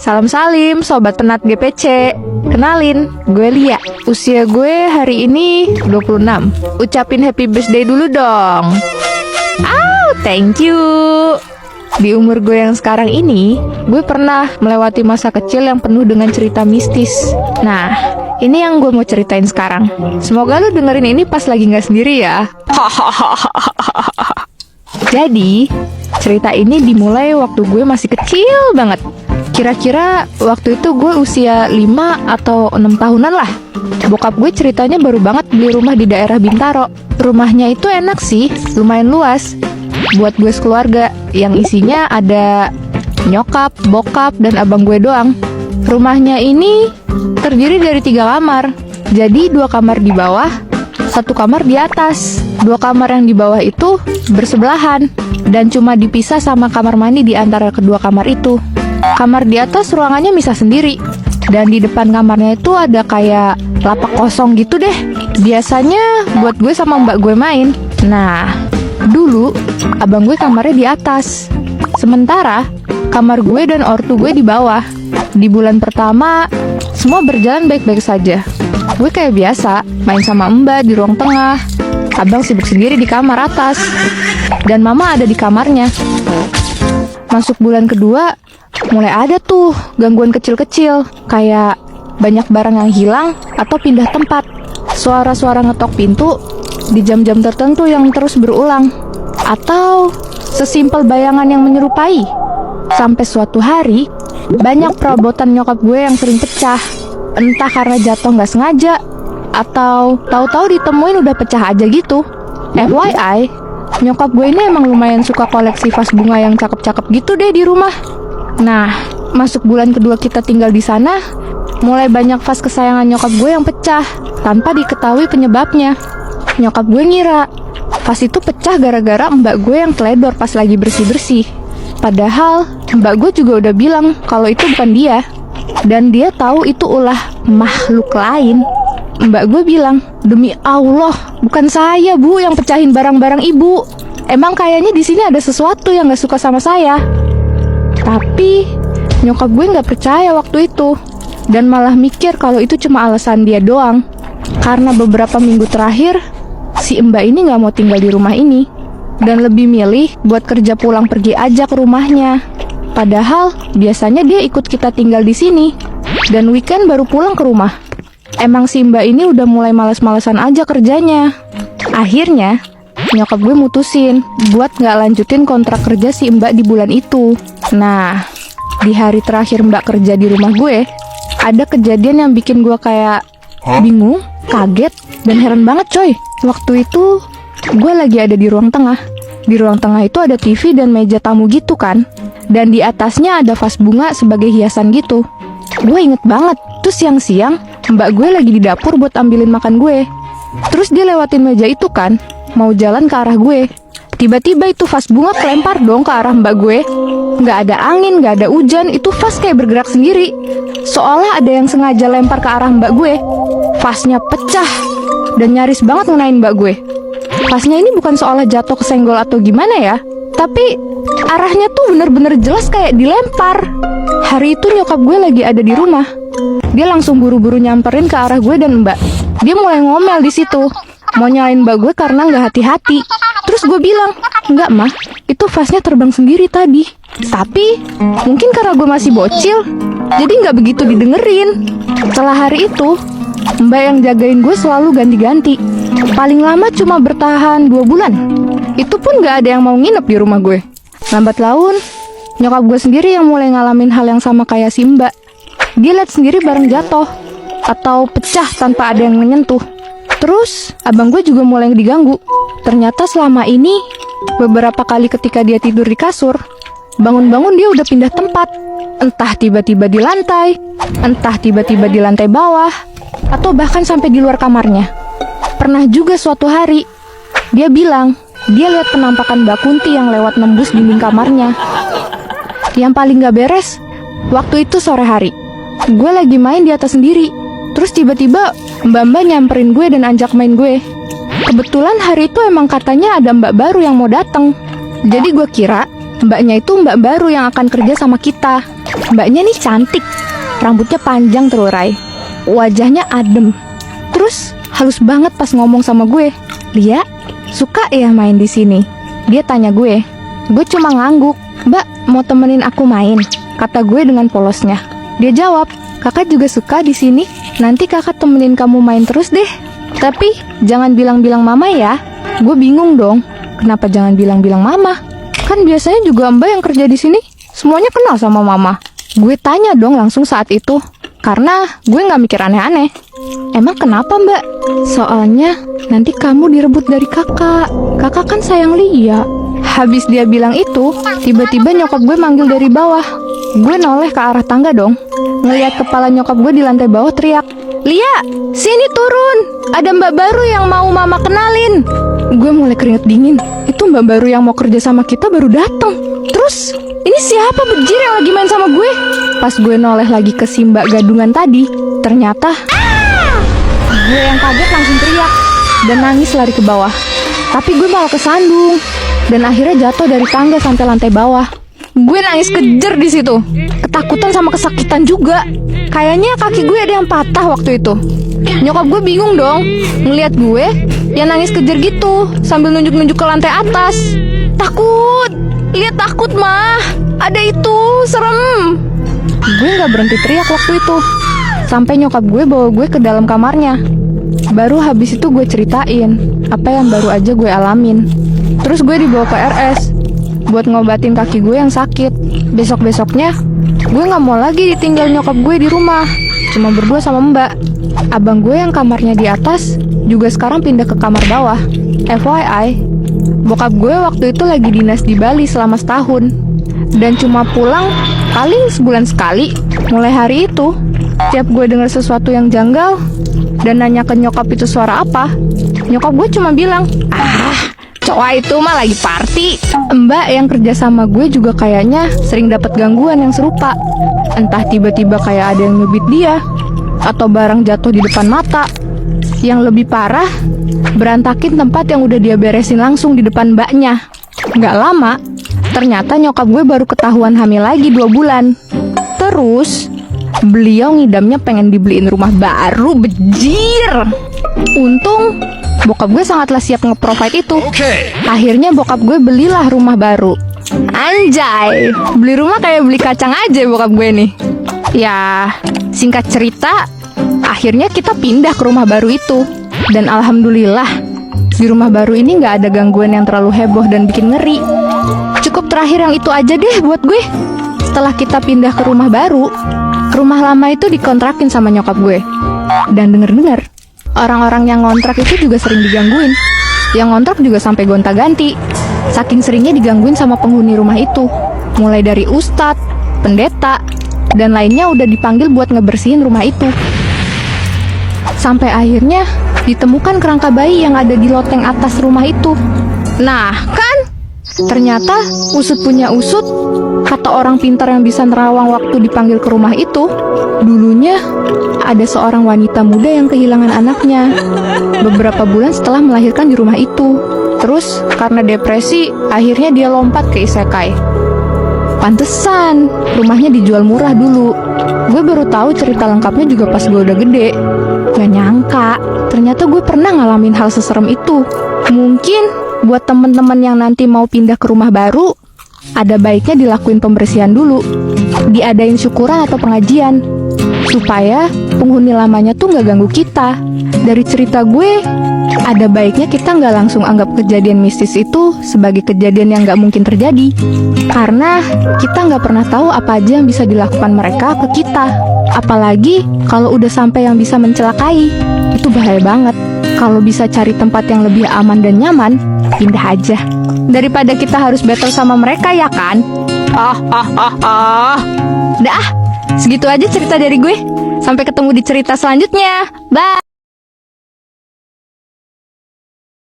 Salam salim Sobat Penat GPC. Kenalin, gue Lia. Usia gue hari ini 26. Ucapin happy birthday dulu dong. Thank you. Di umur gue yang sekarang ini, gue pernah melewati masa kecil yang penuh dengan cerita mistis. Nah, ini yang gue mau ceritain sekarang. Semoga lu dengerin ini pas lagi gak sendiri ya. Jadi, cerita ini dimulai waktu gue masih kecil banget. Kira-kira waktu itu gue usia 5 atau 6 tahunan lah. Bokap gue ceritanya baru banget beli rumah di daerah Bintaro. Rumahnya itu enak sih, lumayan luas. Buat gue sekeluarga, yang isinya ada nyokap, bokap, dan abang gue doang. Rumahnya ini terdiri dari 3 kamar. Jadi 2 kamar di bawah, 1 kamar di atas. 2 kamar yang di bawah itu bersebelahan dan cuma dipisah sama kamar mandi di antara kedua kamar itu. Kamar di atas ruangannya misah sendiri. Dan di depan kamarnya itu ada kayak lapak kosong gitu deh. Biasanya buat gue sama mbak gue main. Nah, dulu abang gue kamarnya di atas. Sementara kamar gue dan ortu gue di bawah. Di bulan pertama semua berjalan baik-baik saja. Gue kayak biasa main sama mbak di ruang tengah. Abang sibuk sendiri di kamar atas. Dan mama ada di kamarnya. Masuk bulan kedua, mulai ada tuh gangguan kecil-kecil. Kayak banyak barang yang hilang atau pindah tempat. Suara-suara ngetok pintu di jam-jam tertentu yang terus berulang. Atau sesimpel bayangan yang menyerupai. Sampai suatu hari, banyak perabotan nyokap gue yang sering pecah. Entah karena jatuh gak sengaja, atau tahu-tahu ditemuin udah pecah aja gitu. FYI, nyokap gue ini emang lumayan suka koleksi vas bunga yang cakep-cakep gitu deh di rumah. Nah, masuk bulan kedua kita tinggal di sana, mulai banyak vas kesayangan nyokap gue yang pecah tanpa diketahui penyebabnya. Nyokap gue ngira vas itu pecah gara-gara mbak gue yang teledor pas lagi bersih-bersih. Padahal mbak gue juga udah bilang kalau itu bukan dia. Dan dia tahu itu ulah makhluk lain. Mbak gue bilang, demi Allah, bukan saya bu yang pecahin barang-barang ibu. Emang kayaknya di sini ada sesuatu yang gak suka sama saya. Tapi nyokap gue gak percaya waktu itu. Dan malah mikir kalau itu cuma alasan dia doang. Karena beberapa minggu terakhir si mbak ini gak mau tinggal di rumah ini. Dan lebih milih buat kerja pulang pergi aja ke rumahnya. Padahal biasanya dia ikut kita tinggal di sini. Dan weekend baru pulang ke rumah. Emang si mbak ini udah mulai males-malesan aja kerjanya. Akhirnya nyokap gue mutusin buat gak lanjutin kontrak kerja si mbak di bulan itu. Nah, di hari terakhir mbak kerja di rumah gue, ada kejadian yang bikin gue kayak bingung, kaget, dan heran banget coy. Waktu itu gue lagi ada di ruang tengah. Di ruang tengah itu ada TV dan meja tamu gitu kan. Dan di atasnya ada vas bunga sebagai hiasan gitu. Gue inget banget, tuh siang-siang mbak gue lagi di dapur buat ambilin makan gue. Terus dia lewatin meja itu kan, mau jalan ke arah gue. Tiba-tiba itu vas bunga kelempar dong ke arah mbak gue. Gak ada angin, gak ada hujan, itu vas kayak bergerak sendiri. Seolah ada yang sengaja lempar ke arah mbak gue. Vasnya pecah dan nyaris banget ngenain mbak gue. Vasnya ini bukan seolah jatuh kesenggol atau gimana ya, tapi arahnya tuh bener-bener jelas kayak dilempar. Hari itu nyokap gue lagi ada di rumah. Dia langsung buru-buru nyamperin ke arah gue dan mbak. Dia mulai ngomel di situ, mau nyalain mbak gue karena nggak hati-hati. Terus gue bilang, enggak mah, itu vasnya terbang sendiri tadi. Tapi mungkin karena gue masih bocil, jadi nggak begitu didengerin. Setelah hari itu, mbak yang jagain gue selalu ganti-ganti. Paling lama cuma bertahan 2 bulan. Itu pun nggak ada yang mau nginep di rumah gue. Lambat laun, nyokap gue sendiri yang mulai ngalamin hal yang sama kayak si mbak. Dia lihat sendiri barang jatuh atau pecah tanpa ada yang menyentuh. Terus abang gue juga mulai diganggu. Ternyata selama ini beberapa kali ketika dia tidur di kasur, bangun-bangun dia udah pindah tempat. Entah tiba-tiba di lantai, entah tiba-tiba di lantai bawah, atau bahkan sampai di luar kamarnya. Pernah juga suatu hari dia bilang dia lihat penampakan Mbak Kunti yang lewat nembus dinding kamarnya. Yang paling gak beres, waktu itu sore hari, gue lagi main di atas sendiri. Terus tiba-tiba mbak-mbak nyamperin gue dan ajak main gue. Kebetulan hari itu emang katanya ada mbak baru yang mau datang. Jadi gue kira mbaknya itu mbak baru yang akan kerja sama kita. Mbaknya nih cantik, rambutnya panjang terurai, wajahnya adem. Terus halus banget pas ngomong sama gue. Lia, suka ya main di sini? Dia tanya gue. Gue cuma ngangguk. Mbak, mau temenin aku main? Kata gue dengan polosnya. Dia jawab, kakak juga suka di sini. Nanti kakak temenin kamu main terus deh. Tapi jangan bilang-bilang mama ya. Gue bingung dong. Kenapa jangan bilang-bilang mama? Kan biasanya juga mbak yang kerja di sini semuanya kenal sama mama. Gue tanya dong langsung saat itu. Karena gue gak mikir aneh-aneh. Emang kenapa mbak? Soalnya nanti kamu direbut dari kakak. Kakak kan sayang Lia. Habis dia bilang itu, tiba-tiba nyokap gue manggil dari bawah. Gue noleh ke arah tangga dong. Ngeliat kepala nyokap gue di lantai bawah teriak, Lia, sini turun. Ada mbak baru yang mau mama kenalin. Gue mulai keringet dingin. Itu mbak baru yang mau kerja sama kita baru datang. Terus, ini siapa bejir yang lagi main sama gue? Pas gue noleh lagi ke si mbak gadungan tadi, ternyata gue yang kaget langsung teriak dan nangis lari ke bawah. Tapi gue malah kesandung dan akhirnya jatuh dari tangga sampai lantai bawah. Gue nangis kejer di situ, ketakutan sama kesakitan juga. Kayaknya kaki gue ada yang patah waktu itu. Nyokap gue bingung dong, ngeliat gue yang nangis kejer gitu sambil nunjuk-nunjuk ke lantai atas. Takut, lihat takut mah, ada itu, serem. Gue gak berhenti teriak waktu itu sampai nyokap gue bawa gue ke dalam kamarnya. Baru habis itu gue ceritain apa yang baru aja gue alamin. Terus gue dibawa ke RS buat ngobatin kaki gue yang sakit. Besok-besoknya gue gak mau lagi ditinggal nyokap gue di rumah, cuma berdua sama mbak. Abang gue yang kamarnya di atas juga sekarang pindah ke kamar bawah. FYI, bokap gue waktu itu lagi dinas di Bali selama setahun dan cuma pulang paling sebulan sekali. Mulai hari itu, tiap gue dengar sesuatu yang janggal dan nanya ke nyokap itu suara apa, nyokap gue cuma bilang, cowok itu mah lagi party. Mbak yang kerja sama gue juga kayaknya sering dapat gangguan yang serupa. Entah tiba-tiba kayak ada yang nyubit dia, atau barang jatuh di depan mata. Yang lebih parah, berantakin tempat yang udah dia beresin langsung di depan mbaknya. Nggak lama, ternyata nyokap gue baru ketahuan hamil lagi 2 bulan. Terus, beliau ngidamnya pengen dibeliin rumah baru, bejir. Untung bokap gue sangatlah siap nge-provide itu. Akhirnya bokap gue belilah rumah baru. Anjay, beli rumah kayak beli kacang aja bokap gue nih. Ya, singkat cerita, akhirnya kita pindah ke rumah baru itu. Dan alhamdulillah, di rumah baru ini gak ada gangguan yang terlalu heboh dan bikin ngeri. Cukup terakhir yang itu aja deh buat gue. Setelah kita pindah ke rumah baru, rumah lama itu dikontrakin sama nyokap gue. Dan denger-dengar, orang-orang yang ngontrak itu juga sering digangguin. Yang ngontrak juga sampai gonta-ganti. Saking seringnya digangguin sama penghuni rumah itu. Mulai dari ustadz, pendeta, dan lainnya udah dipanggil buat ngebersihin rumah itu. Sampai akhirnya ditemukan kerangka bayi yang ada di loteng atas rumah itu. Nah, kan? Ternyata usut punya usut. Kata orang pintar yang bisa nerawang waktu dipanggil ke rumah itu, dulunya ada seorang wanita muda yang kehilangan anaknya beberapa bulan setelah melahirkan di rumah itu. Terus karena depresi, akhirnya dia lompat ke isekai. Pantesan rumahnya dijual murah dulu. Gue baru tahu cerita lengkapnya juga pas gue udah gede. Gak nyangka, ternyata gue pernah ngalamin hal seserem itu. Mungkin buat temen-temen yang nanti mau pindah ke rumah baru, ada baiknya dilakuin pembersihan dulu, diadain syukuran atau pengajian, supaya penghuni lamanya tuh gak ganggu kita. Dari cerita gue, ada baiknya kita nggak langsung anggap kejadian mistis itu sebagai kejadian yang nggak mungkin terjadi. Karena kita nggak pernah tahu apa aja yang bisa dilakukan mereka ke kita. Apalagi kalau udah sampai yang bisa mencelakai, itu bahaya banget. Kalau bisa cari tempat yang lebih aman dan nyaman, pindah aja. Daripada kita harus battle sama mereka, ya kan? Dah, segitu aja cerita dari gue. Sampai ketemu di cerita selanjutnya. Bye!